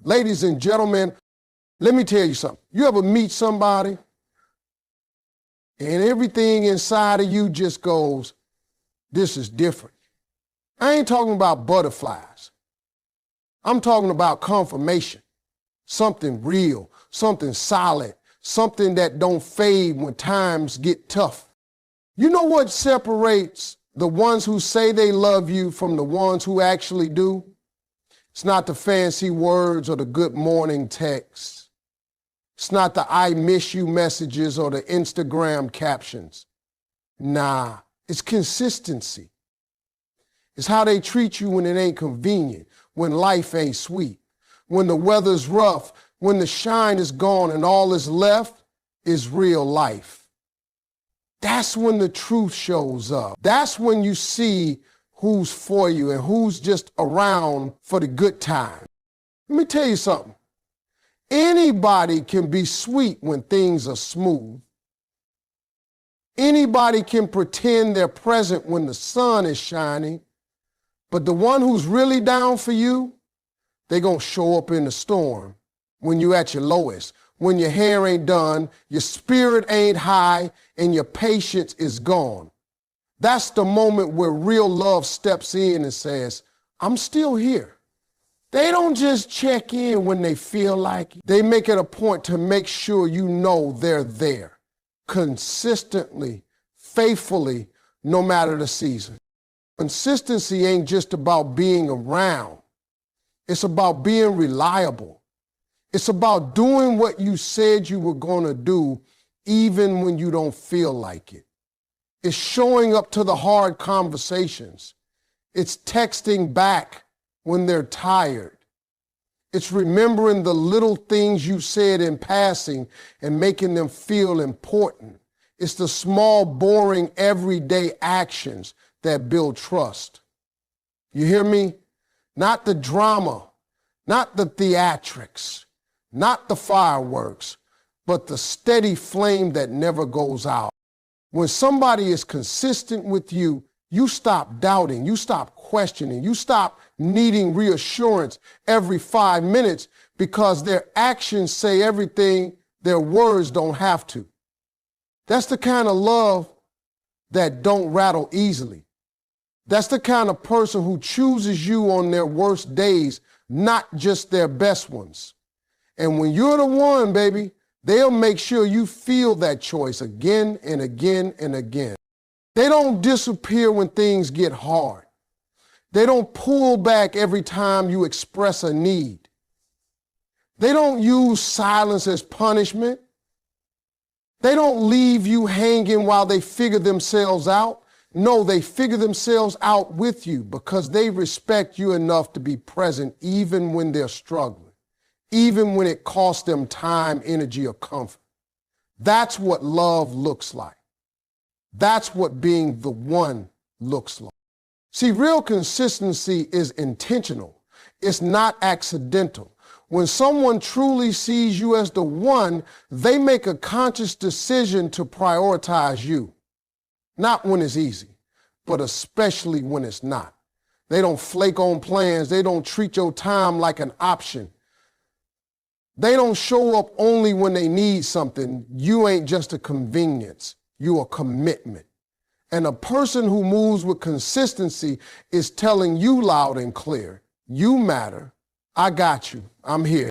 Ladies and gentlemen, let me tell you something. You ever meet somebody and everything inside of you just goes, this is different. I ain't talking about butterflies. I'm talking about confirmation, something real, something solid, something that don't fade when times get tough. You know what separates the ones who say they love you from the ones who actually do? It's not the fancy words or the good morning texts. It's not the I miss you messages or the Instagram captions. Nah, it's consistency. It's how they treat you when it ain't convenient, when life ain't sweet, when the weather's rough, when the shine is gone and all is left is real life. That's when the truth shows up. That's when you see who's for you and who's just around for the good time. Let me tell you something. Anybody can be sweet when things are smooth. Anybody can pretend they're present when the sun is shining, but the one who's really down for you, they're going to show up in the storm when you're at your lowest, when your hair ain't done, your spirit ain't high, and your patience is gone. That's the moment where real love steps in and says, I'm still here. They don't just check in when they feel like it. They make it a point to make sure you know they're there, consistently, faithfully, no matter the season. Consistency ain't just about being around. It's about being reliable. It's about doing what you said you were going to do, even when you don't feel like it. It's showing up to the hard conversations. It's texting back when they're tired. It's remembering the little things you said in passing and making them feel important. It's the small, boring, everyday actions that build trust. You hear me? Not the drama, not the theatrics, not the fireworks, but the steady flame that never goes out. When somebody is consistent with you, you stop doubting, you stop questioning, you stop needing reassurance every 5 minutes because their actions say everything their words don't have to. That's the kind of love that don't rattle easily. That's the kind of person who chooses you on their worst days, not just their best ones. And when you're the one, baby, they'll make sure you feel that choice again and again and again. They don't disappear when things get hard. They don't pull back every time you express a need. They don't use silence as punishment. They don't leave you hanging while they figure themselves out. No, they figure themselves out with you because they respect you enough to be present even when they're struggling, even when it costs them time, energy, or comfort. That's what love looks like. That's what being the one looks like. See, real consistency is intentional. It's not accidental. When someone truly sees you as the one, they make a conscious decision to prioritize you. Not when it's easy, but especially when it's not. They don't flake on plans. They don't treat your time like an option. They don't show up only when they need something. You ain't just a convenience. You a commitment. And a person who moves with consistency is telling you loud and clear, you matter. I got you. I'm here.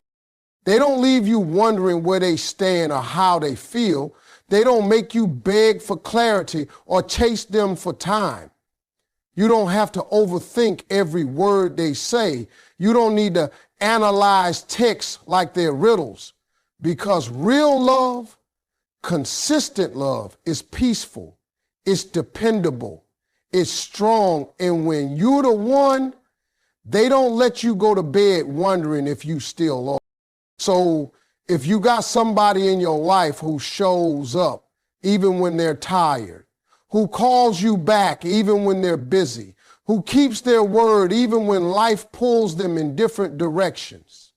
They don't leave you wondering where they stand or how they feel. They don't make you beg for clarity or chase them for time. You don't have to overthink every word they say. You don't need to analyze texts like they're riddles, because real love, consistent love, is peaceful, it's dependable, it's strong, and when you're the one, they don't let you go to bed wondering if you still are. So if you got somebody in your life who shows up even when they're tired, who calls you back even when they're busy, who keeps their word even when life pulls them in different directions,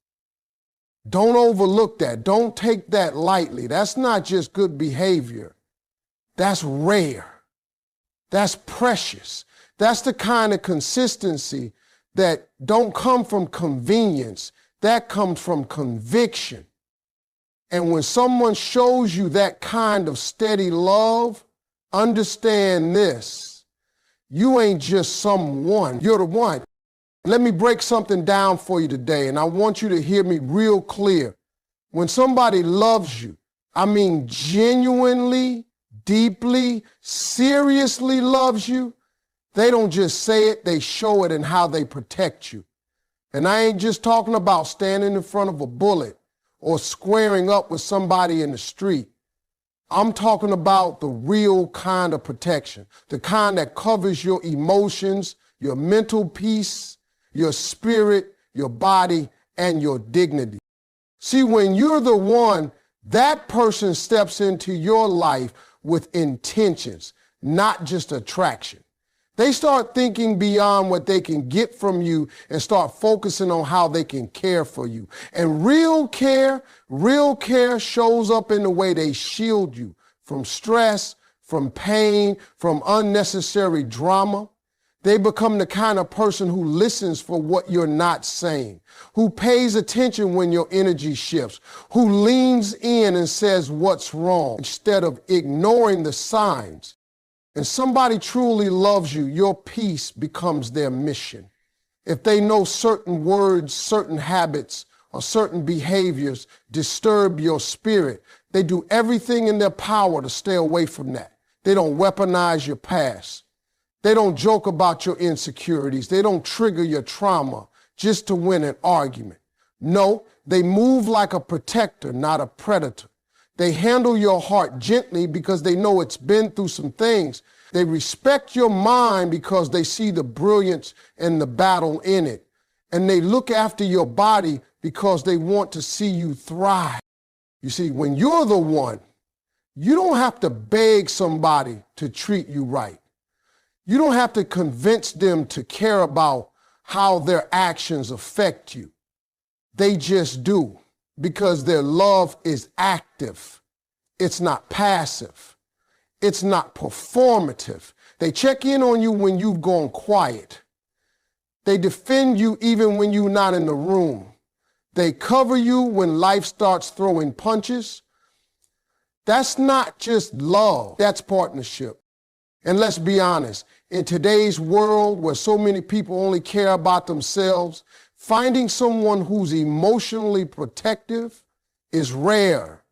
don't overlook that. Don't take that lightly. That's not just good behavior. That's rare. That's precious. That's the kind of consistency that don't come from convenience. That comes from conviction. And when someone shows you that kind of steady love, understand this. You ain't just someone, you're the one. Let me break something down for you today, and I want you to hear me real clear. When somebody loves you, I mean genuinely, deeply, seriously loves you, they don't just say it, they show it in how they protect you. And I ain't just talking about standing in front of a bullet or squaring up with somebody in the street. I'm talking about the real kind of protection, the kind that covers your emotions, your mental peace, your spirit, your body, and your dignity. See, when you're the one, that person steps into your life with intentions, not just attraction. They start thinking beyond what they can get from you and start focusing on how they can care for you. And real care shows up in the way they shield you from stress, from pain, from unnecessary drama. They become the kind of person who listens for what you're not saying, who pays attention when your energy shifts, who leans in and says what's wrong instead of ignoring the signs. And somebody truly loves you, your peace becomes their mission. If they know certain words, certain habits, or certain behaviors disturb your spirit, they do everything in their power to stay away from that. They don't weaponize your past. They don't joke about your insecurities. They don't trigger your trauma just to win an argument. No, they move like a protector, not a predator. They handle your heart gently because they know it's been through some things. They respect your mind because they see the brilliance and the battle in it. And they look after your body because they want to see you thrive. You see, when you're the one, you don't have to beg somebody to treat you right. You don't have to convince them to care about how their actions affect you. They just do, because their love is active. It's not passive. It's not performative. They check in on you when you've gone quiet. They defend you even when you're not in the room. They cover you when life starts throwing punches. That's not just love, that's partnership. And let's be honest, in today's world where so many people only care about themselves, finding someone who's emotionally protective is rare.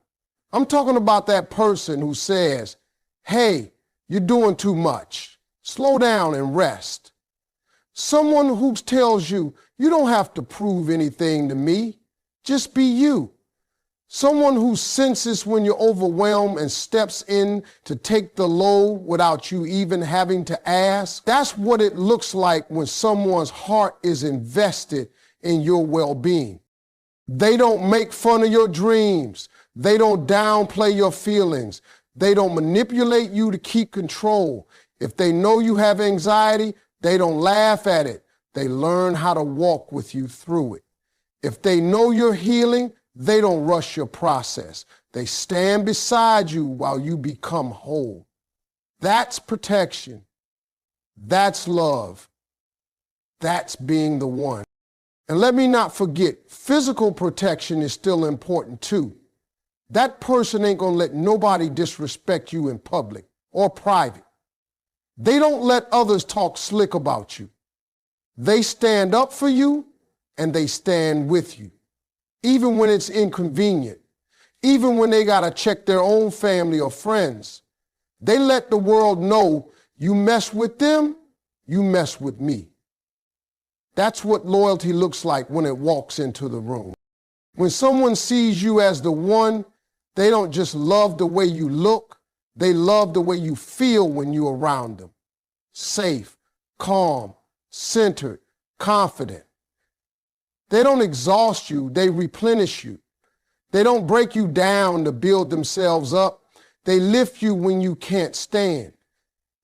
I'm talking about that person who says, hey, you're doing too much. Slow down and rest. Someone who tells you, you don't have to prove anything to me. Just be you. Someone who senses when you're overwhelmed and steps in to take the load without you even having to ask. That's what it looks like when someone's heart is invested in your well-being. They don't make fun of your dreams. They don't downplay your feelings. They don't manipulate you to keep control. If they know you have anxiety, they don't laugh at it. They learn how to walk with you through it. If they know you're healing, they don't rush your process. They stand beside you while you become whole. That's protection. That's love. That's being the one. And let me not forget, physical protection is still important too. That person ain't gonna let nobody disrespect you in public or private. They don't let others talk slick about you. They stand up for you and they stand with you. Even when it's inconvenient, even when they gotta check their own family or friends, they let the world know you mess with them, you mess with me. That's what loyalty looks like when it walks into the room. When someone sees you as the one, they don't just love the way you look, they love the way you feel when you're around them. Safe, calm, centered, confident. They don't exhaust you, they replenish you. They don't break you down to build themselves up. They lift you when you can't stand.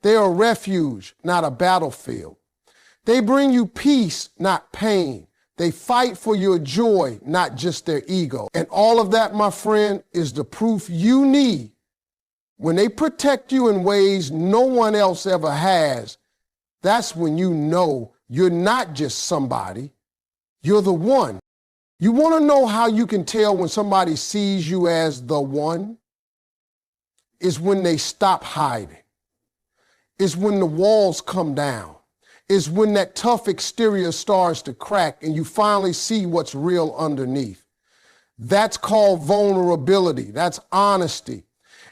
They're a refuge, not a battlefield. They bring you peace, not pain. They fight for your joy, not just their ego. And all of that, my friend, is the proof you need. When they protect you in ways no one else ever has, that's when you know you're not just somebody, you're the one. You want to know how you can tell when somebody sees you as the one? Is when they stop hiding. It's when the walls come down. It's when that tough exterior starts to crack and you finally see what's real underneath. That's called vulnerability. That's honesty.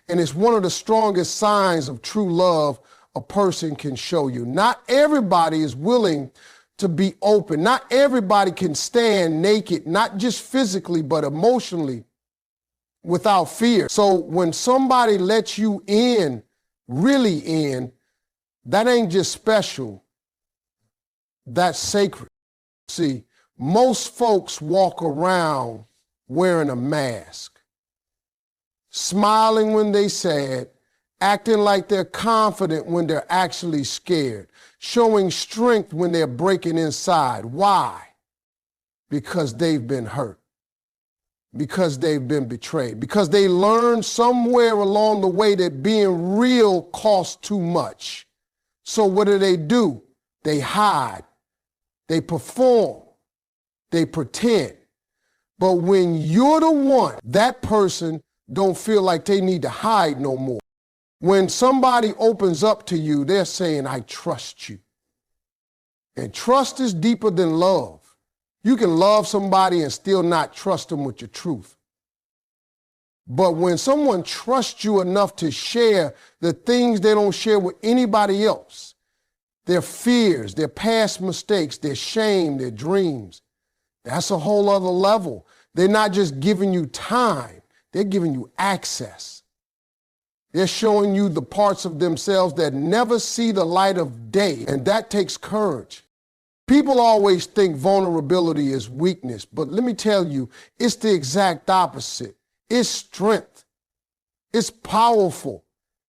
And it's one of the strongest signs of true love a person can show you. Not everybody is willing to be open. Not everybody can stand naked, not just physically, but emotionally, without fear. So when somebody lets you in, really in, that ain't just special, that's sacred. See, most folks walk around wearing a mask, smiling when they sad, acting like they're confident when they're actually scared, showing strength when they're breaking inside. Why? Because they've been hurt. Because they've been betrayed, because they learned somewhere along the way that being real costs too much. So what do? They hide, they perform, they pretend. But when you're the one, that person don't feel like they need to hide no more. When somebody opens up to you, they're saying, I trust you. And trust is deeper than love. You can love somebody and still not trust them with your truth. But when someone trusts you enough to share the things they don't share with anybody else, their fears, their past mistakes, their shame, their dreams, that's a whole other level. They're not just giving you time, they're giving you access. They're showing you the parts of themselves that never see the light of day, and that takes courage. People always think vulnerability is weakness, but let me tell you, it's the exact opposite. It's strength. It's powerful.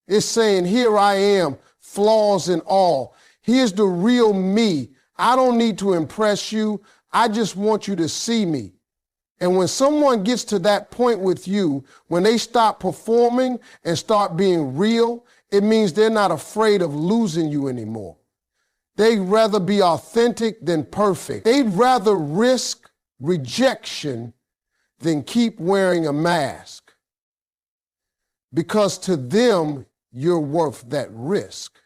It's saying, here I am, flaws and all. Here's the real me. I don't need to impress you. I just want you to see me. And when someone gets to that point with you, when they stop performing and start being real, it means they're not afraid of losing you anymore. They'd rather be authentic than perfect. They'd rather risk rejection than keep wearing a mask. Because to them, you're worth that risk.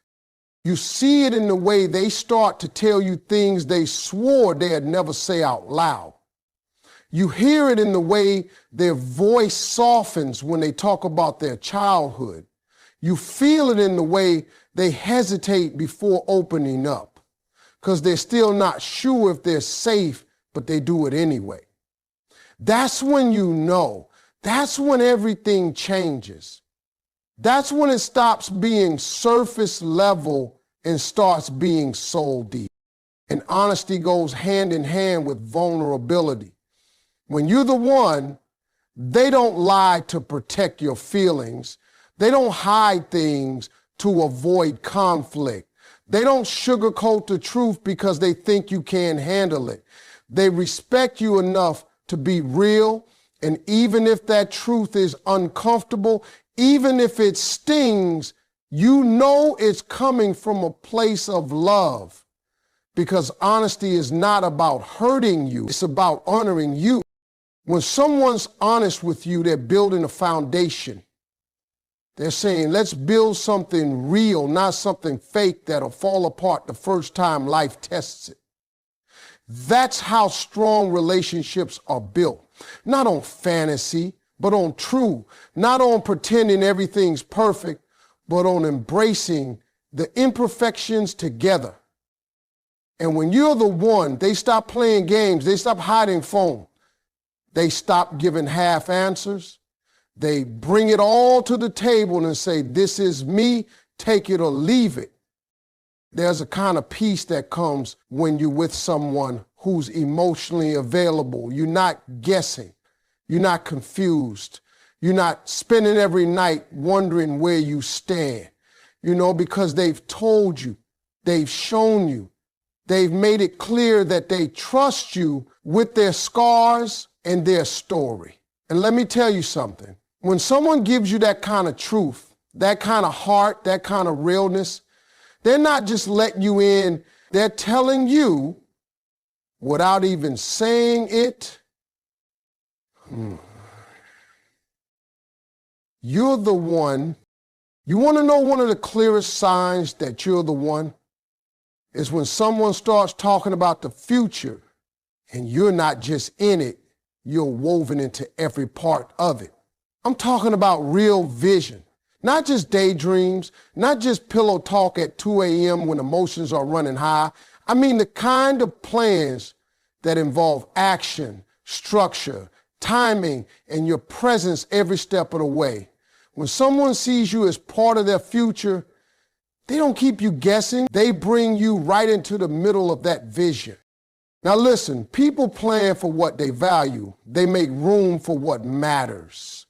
You see it in the way they start to tell you things they swore they'd never say out loud. You hear it in the way their voice softens when they talk about their childhood. You feel it in the way they hesitate before opening up because they're still not sure if they're safe, but they do it anyway. That's when you know. That's when everything changes. That's when it stops being surface level and starts being soul deep. And honesty goes hand in hand with vulnerability. When you're the one, they don't lie to protect your feelings. They don't hide things to avoid conflict. They don't sugarcoat the truth because they think you can't handle it. They respect you enough to be real, and even if that truth is uncomfortable, even if it stings, you know it's coming from a place of love, because honesty is not about hurting you, it's about honoring you. When someone's honest with you, they're building a foundation. They're saying, let's build something real, not something fake that'll fall apart the first time life tests it. That's how strong relationships are built. Not on fantasy, but on true. Not on pretending everything's perfect, but on embracing the imperfections together. And when you're the one, they stop playing games. They stop hiding phone. They stop giving half answers. They bring it all to the table and say, this is me, take it or leave it. There's a kind of peace that comes when you're with someone who's emotionally available. You're not guessing. You're not confused. You're not spending every night wondering where you stand, because they've told you, they've shown you, they've made it clear that they trust you with their scars and their story. And let me tell you something. When someone gives you that kind of truth, that kind of heart, that kind of realness, they're not just letting you in, they're telling you, without even saying it, You're the one. You want to know one of the clearest signs that you're the one? Is when someone starts talking about the future and you're not just in it, you're woven into every part of it. I'm talking about real vision, not just daydreams, not just pillow talk at 2 a.m. when emotions are running high. I mean the kind of plans that involve action, structure, timing, and your presence every step of the way. When someone sees you as part of their future, they don't keep you guessing. They bring you right into the middle of that vision. Now listen, people plan for what they value. They make room for what matters.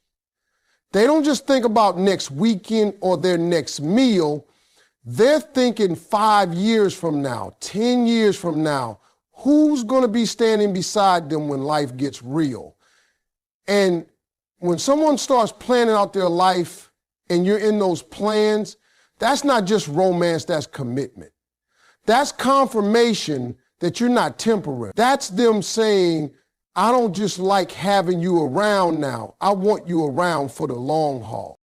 They don't just think about next weekend or their next meal. They're thinking 5 years from now, 10 years from now, who's going to be standing beside them when life gets real? And when someone starts planning out their life and you're in those plans, that's not just romance, that's commitment. That's confirmation that you're not temporary. That's them saying, I don't just like having you around now. I want you around for the long haul.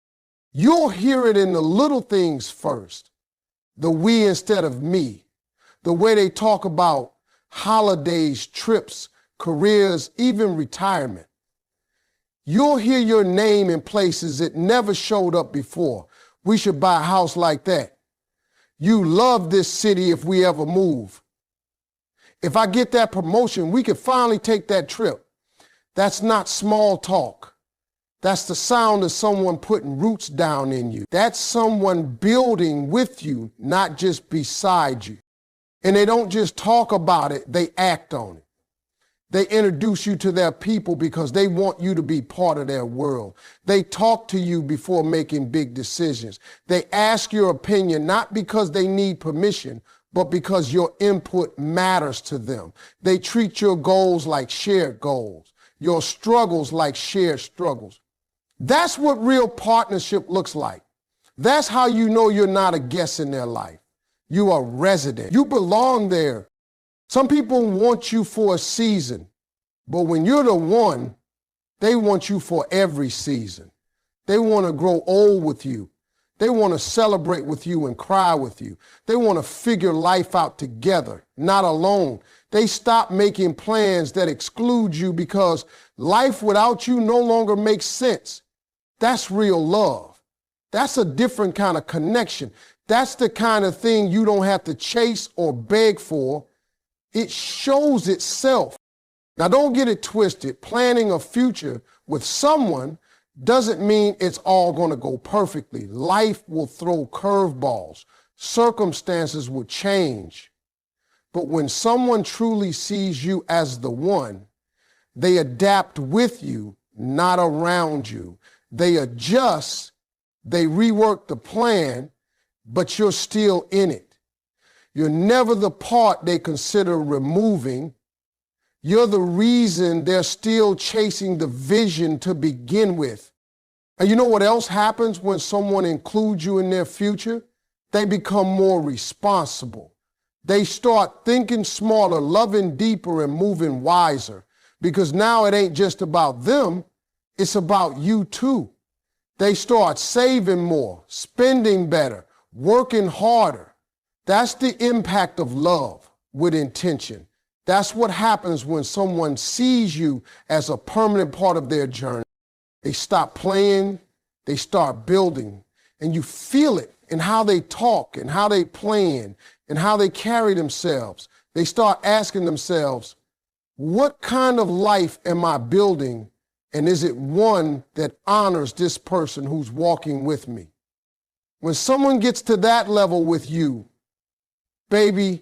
You'll hear it in the little things first. The we instead of me. The way they talk about holidays, trips, careers, even retirement. You'll hear your name in places it never showed up before. We should buy a house like that. You love this city if we ever move. If I get that promotion, we could finally take that trip. That's not small talk. That's the sound of someone putting roots down in you. That's someone building with you, not just beside you. And they don't just talk about it, they act on it. They introduce you to their people because they want you to be part of their world. They talk to you before making big decisions. They ask your opinion not because they need permission, but because your input matters to them. They treat your goals like shared goals, your struggles like shared struggles. That's what real partnership looks like. That's how you know you're not a guest in their life. You are a resident. You belong there. Some people want you for a season, but when you're the one, they want you for every season. They want to grow old with you. They want to celebrate with you and cry with you. They want to figure life out together, not alone. They stop making plans that exclude you because life without you no longer makes sense. That's real love. That's a different kind of connection. That's the kind of thing you don't have to chase or beg for. It shows itself. Now, don't get it twisted. Planning a future with someone doesn't mean it's all going to go perfectly. Life will throw curveballs. Circumstances will change. But when someone truly sees you as the one, they adapt with you, not around you. They adjust, they rework the plan, but you're still in it. You're never the part they consider removing. You're the reason they're still chasing the vision to begin with. And you know what else happens when someone includes you in their future? They become more responsible. They start thinking smarter, loving deeper, and moving wiser. Because now it ain't just about them, it's about you too. They start saving more, spending better, working harder. That's the impact of love with intention. That's what happens when someone sees you as a permanent part of their journey. They stop playing, they start building, and you feel it in how they talk and how they plan and how they carry themselves. They start asking themselves, what kind of life am I building? And is it one that honors this person who's walking with me? When someone gets to that level with you, baby,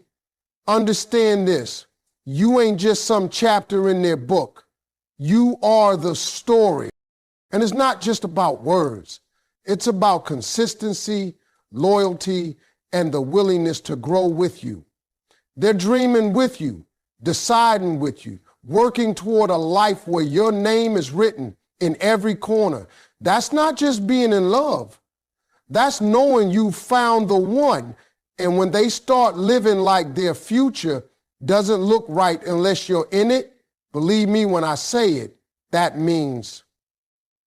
understand this. You ain't just some chapter in their book. You are the story. And it's not just about words. It's about consistency, loyalty, and the willingness to grow with you. They're dreaming with you, deciding with you, working toward a life where your name is written in every corner. That's not just being in love. That's knowing you found the one. And when they start living like their future doesn't look right unless you're in it, believe me when I say it, that means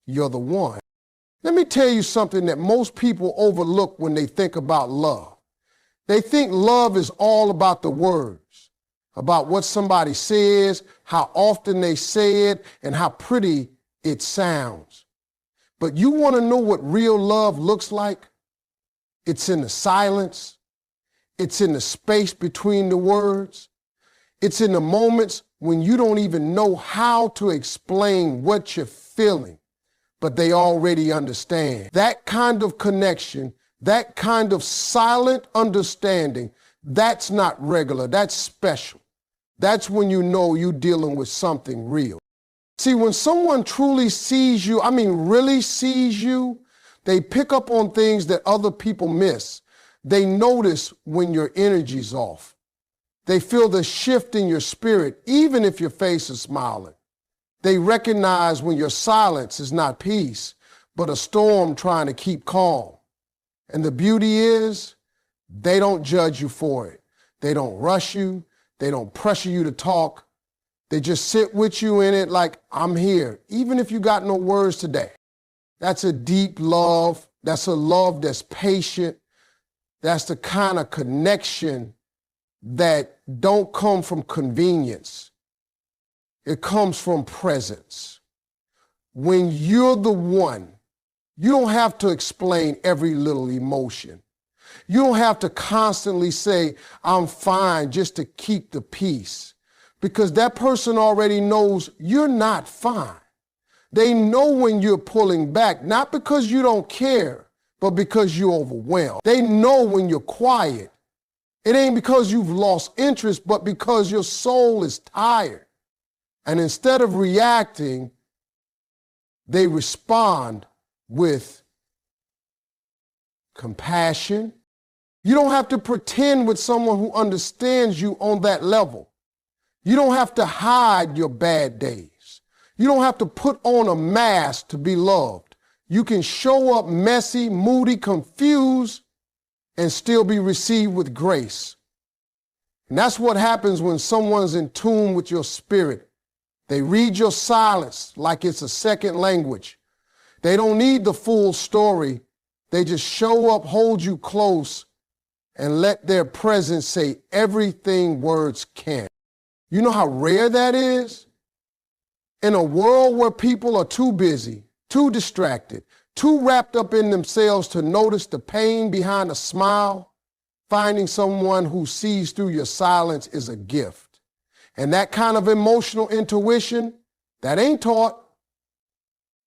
you're the one. Let me tell you something that most people overlook when they think about love. They think love is all about the words, about what somebody says, how often they say it, and how pretty it sounds. But you want to know what real love looks like? It's in the silence. It's in the space between the words. It's in the moments when you don't even know how to explain what you're feeling, but they already understand. That kind of connection, that kind of silent understanding, that's not regular, that's special. That's when you know you're dealing with something real. See, when someone truly sees you, really sees you, they pick up on things that other people miss. They notice when your energy's off. They feel the shift in your spirit, even if your face is smiling. They recognize when your silence is not peace, but a storm trying to keep calm. And the beauty is, they don't judge you for it. They don't rush you. They don't pressure you to talk. They just sit with you in it like, I'm here, even if you got no words today. That's a deep love. That's a love that's patient. That's the kind of connection that don't come from convenience. It comes from presence. When you're the one, you don't have to explain every little emotion. You don't have to constantly say, I'm fine, just to keep the peace. Because that person already knows you're not fine. They know when you're pulling back, not because you don't care, but because you're overwhelmed. They know when you're quiet. It ain't because you've lost interest, but because your soul is tired. And instead of reacting, they respond with compassion. You don't have to pretend with someone who understands you on that level. You don't have to hide your bad days. You don't have to put on a mask to be loved. You can show up messy, moody, confused, and still be received with grace. And that's what happens when someone's in tune with your spirit. They read your silence like it's a second language. They don't need the full story. They just show up, hold you close, and let their presence say everything words can. You know how rare that is? In a world where people are too busy, too distracted, too wrapped up in themselves to notice the pain behind a smile, finding someone who sees through your silence is a gift. And that kind of emotional intuition, that ain't taught.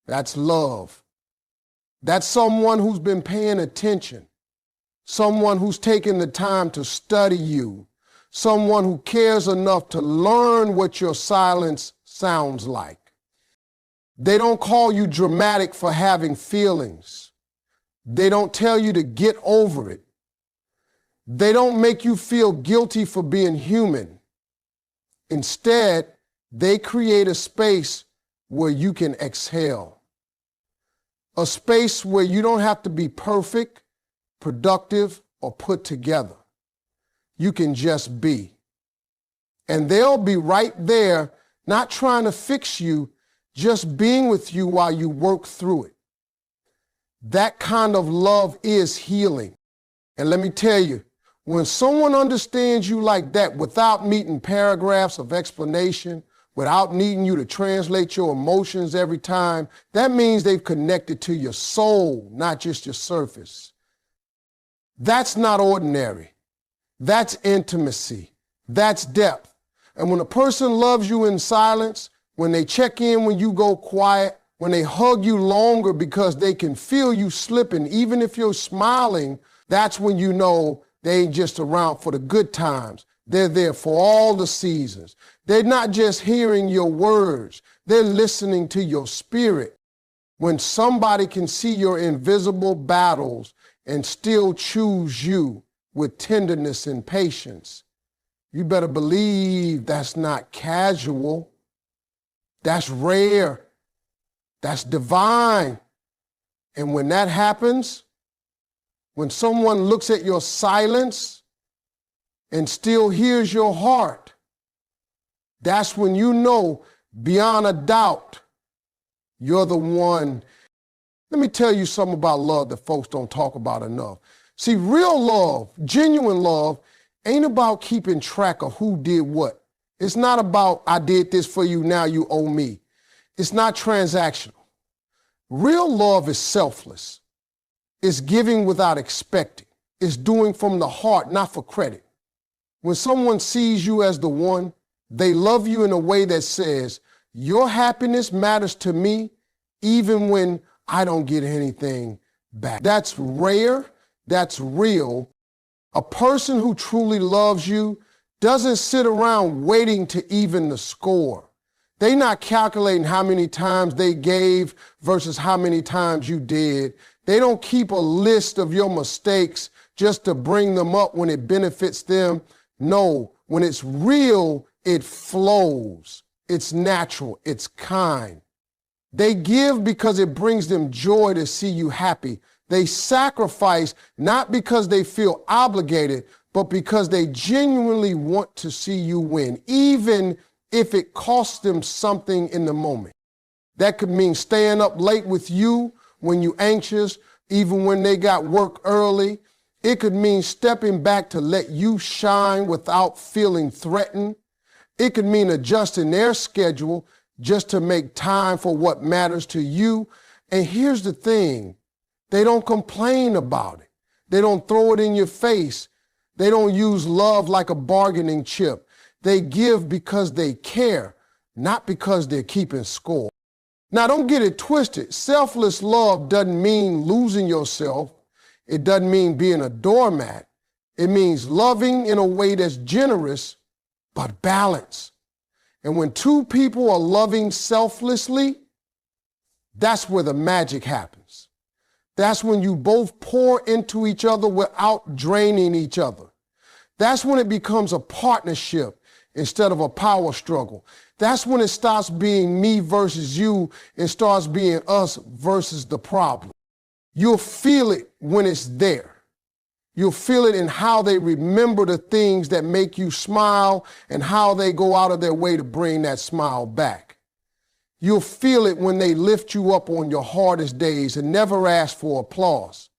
That's love. That's someone who's been paying attention, someone who's taken the time to study you, someone who cares enough to learn what your silence sounds like. They don't call you dramatic for having feelings. They don't tell you to get over it. They don't make you feel guilty for being human. Instead, they create a space where you can exhale. A space where you don't have to be perfect, productive, or put together. You can just be. And they'll be right there, not trying to fix you, just being with you while you work through it. That kind of love is healing. And let me tell you, when someone understands you like that without needing paragraphs of explanation, without needing you to translate your emotions every time, that means they've connected to your soul, not just your surface. That's not ordinary. That's intimacy. That's depth. And when a person loves you in silence, when they check in when you go quiet, when they hug you longer because they can feel you slipping, even if you're smiling, that's when you know they ain't just around for the good times. They're there for all the seasons. They're not just hearing your words. They're listening to your spirit. When somebody can see your invisible battles and still choose you with tenderness and patience, you better believe that's not casual. That's rare. That's divine. And when that happens, when someone looks at your silence and still hears your heart, that's when you know beyond a doubt You're the one. Let me tell you something about love that folks don't talk about enough. See, real love, genuine love, ain't about keeping track of who did what. It's not about, I did this for you, now you owe me. It's not transactional. Real love is selfless. It's giving without expecting. It's doing from the heart, not for credit. When someone sees you as the one, they love you in a way that says, your happiness matters to me, even when I don't get anything back. That's rare. That's real. A person who truly loves you doesn't sit around waiting to even the score. They're not calculating how many times they gave versus how many times you did. They don't keep a list of your mistakes just to bring them up when it benefits them. No, when it's real, it flows. It's natural. It's kind. They give because it brings them joy to see you happy. They sacrifice not because they feel obligated, but because they genuinely want to see you win, even if it costs them something in the moment. That could mean staying up late with you when you're anxious, even when they got work early. It could mean stepping back to let you shine without feeling threatened. It could mean adjusting their schedule just to make time for what matters to you. And here's the thing, they don't complain about it. They don't throw it in your face. They don't use love like a bargaining chip. They give because they care, not because they're keeping score. Now, don't get it twisted. Selfless love doesn't mean losing yourself. It doesn't mean being a doormat. It means loving in a way that's generous, but balanced. And when two people are loving selflessly, that's where the magic happens. That's when you both pour into each other without draining each other. That's when it becomes a partnership instead of a power struggle. That's when it stops being me versus you and starts being us versus the problem. You'll feel it when it's there. You'll feel it in how they remember the things that make you smile and how they go out of their way to bring that smile back. You'll feel it when they lift you up on your hardest days and never ask for applause.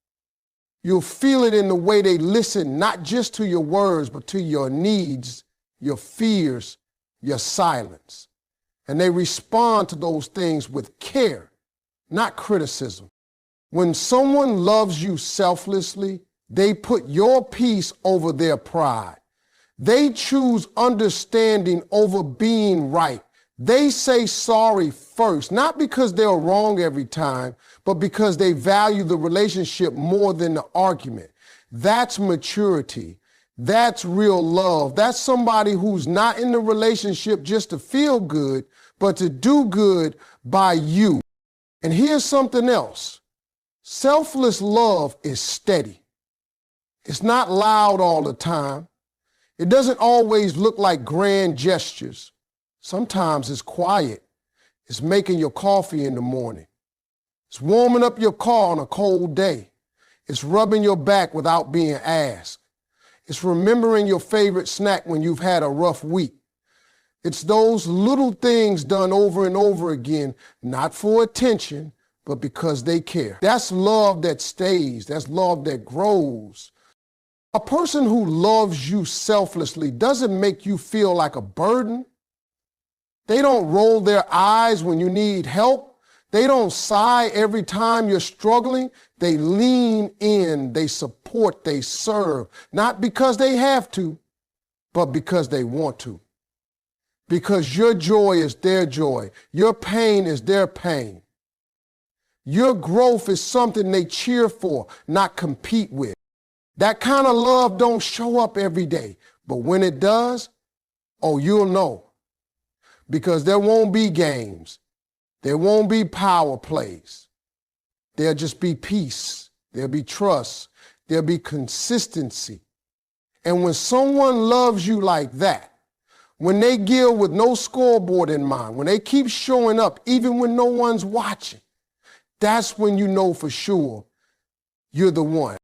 You'll feel it in the way they listen, not just to your words, but to your needs, your fears, your silence. And they respond to those things with care, not criticism. When someone loves you selflessly, they put your peace over their pride. They choose understanding over being right. They say sorry first, not because they're wrong every time, but because they value the relationship more than the argument. That's maturity. That's real love. That's somebody who's not in the relationship just to feel good, but to do good by you. And here's something else. Selfless love is steady. It's not loud all the time. It doesn't always look like grand gestures. Sometimes it's quiet. It's making your coffee in the morning. It's warming up your car on a cold day. It's rubbing your back without being asked. It's remembering your favorite snack when you've had a rough week. It's those little things done over and over again, not for attention, but because they care. That's love that stays. That's love that grows. A person who loves you selflessly doesn't make you feel like a burden. They don't roll their eyes when you need help. They don't sigh every time you're struggling. They lean in, they support, they serve, not because they have to, but because they want to. Because your joy is their joy. Your pain is their pain. Your growth is something they cheer for, not compete with. That kind of love don't show up every day, but when it does, oh, you'll know. Because there won't be games. There won't be power plays. There'll just be peace. There'll be trust. There'll be consistency. And when someone loves you like that, when they give with no scoreboard in mind, when they keep showing up even when no one's watching, that's when you know for sure you're the one.